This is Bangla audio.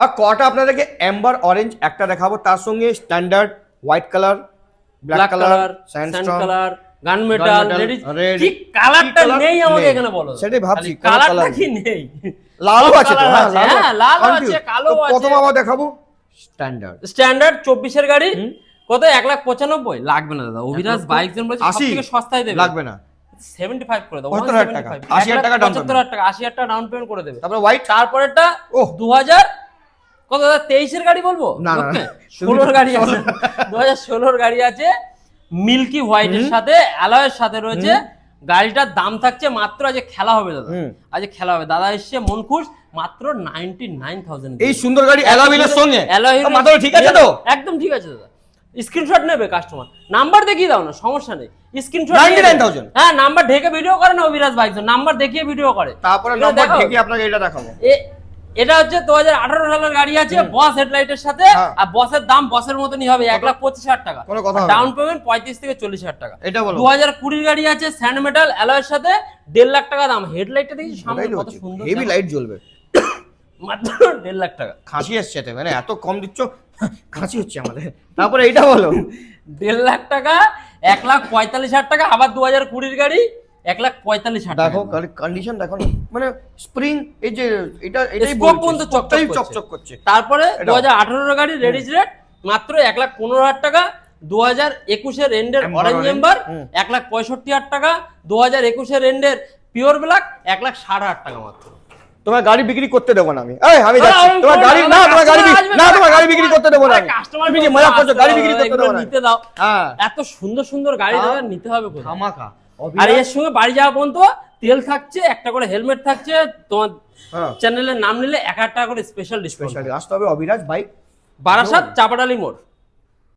আর কটা আপনাদেরকে অ্যাম্বার অরেঞ্জ একটা দেখাবো, তার সঙ্গে standard white colour, black colour, sand sandstone colour, gun metal, ladies red, কি কালারটা colour নেই আমাকে নেই। এখানে বলো। সেটাই ভাবছি, কোনো কালারটা colour কি নেই? লালও আছে তো, হ্যাঁ লালও আছে, কালো আছে। প্রথম আবার দেখাবো স্ট্যান্ডার্ড স্ট্যান্ডার্ড 24 এর গাড়ি কত 1,95,000 লাগবে না দাদা। অভিরাজ বাইক জন বলছে 80 সবথেকে সস্তায় দেবে, লাগবে না, 75 করে দাও, 75,000 টাকা, 80,000 টাকা down payment। 75,000 টাকা 80,000 টাকা ডাউন পেমেন্ট করে দেবে। তারপরে হোয়াইট, তারপরেরটা ওহ 2000 কত দাদা 23 এর গাড়ি বলবো? না, না, না। 16 এর গাড়ি আছে, 2016 এর গাড়ি আছে, মিল্কি হোয়াইটের সাথে অ্যালয়ের সাথে রয়েছে। গাড়িটার দাম থাকছে মাত্র, আজ খেলা হবে দাদা, আজ খেলা হবে। দাদা এসছে মন খুশ, মাত্র 99,000। এই সুন্দর গাড়ি অ্যালয় সঙ্গে অ্যালয় মাত্র, ঠিক আছে তো? একদম ঠিক আছে দাদা। স্ক্রিনশট নেবে কাস্টমার, নাম্বার দেখিয়ে দাও না, সমস্যা নেই, স্ক্রিনশট 99,000। হ্যাঁ, নাম্বার ঢেকে ভিডিও করে না অভিরাজ বাইক, নাম্বার দেখিয়ে ভিডিও করে। তারপরে এগুলো নাম্বার দেখাও। থেকে আপনাকে এটা দেখাবো। এটা হচ্ছে 2018 সালের গাড়ি আছে, বস হেডলাইটের সাথে। হ্যাঁ। আর বসের দাম বসের মতনই হবে, 1,25,000 টাকা। কোনো কথা হবে না। ডাউন পেমেন্ট 35 থেকে 40,000 টাকা। এটা বলো। 2020 গাড়ি আছে, স্যান্ড মেটাল অ্যালয়ের সাথে, 1.5 লাখ টাকা দাম। হেডলাইটটা দেখি সামনে কত সুন্দর, হেভি লাইট জ্বলবে, মাত্র 1.5 লাখ টাকা। খাসি আসছে এতে, মানে এত কম দিচ্ছ, খাসি হচ্ছে আমাদের। তারপরে এইটা বলো, 1.5 লাখ টাকা, 1,45,000 টাকা। আবার 2020 গাড়ি, 1,45,000 টাকা। দেখো কন্ডিশন দেখো না, মানে স্প্রিং, এই যে এটাই স্কোপ পর্যন্ত চকচক চকচক করছে। তারপরে এটাও। 2018 গাড়ি রেডিজ রেট মাত্র 1,15,000 টাকা। 2021 এর এন্ডের Amber অরেঞ্জ orange, এম্বার 1,65,000 টাকা। 2021 এর এন্ডের পিওর ব্ল্যাক 1,60,000 টাকা মাত্র। তোমার গাড়ি বিক্রি করতে দেবো না আমি, আমি যাচ্ছি। আমি তোমার করবো গাড়ি না, না, তোমার গাড়ি customer আসবে না, না, তোমার গাড়ি বিক্রি করতে দেবো না আরে আমি। কাস্টমার তুমি কি মজা করছো? গাড়ি বিক্রি করতে দেবো না। নিতে দাও। হ্যাঁ, এত সুন্দর সুন্দর গাড়ি দাদা নিতে হবে কোথায়? ধামাকা। আর এর সঙ্গে বাড়ি যাওয়া পর্যন্ত তেল থাকছে, একটা করে হেলমেট থাকছে, তোমার হ্যাঁ, চ্যানেলের নাম নিলে 1,000 টাকা করে স্পেশাল ডিসকাউন্ট। স্পেশালি আসতে হবে অভিরাজ বাইক, বারাসাত চাপাডালি মোড়।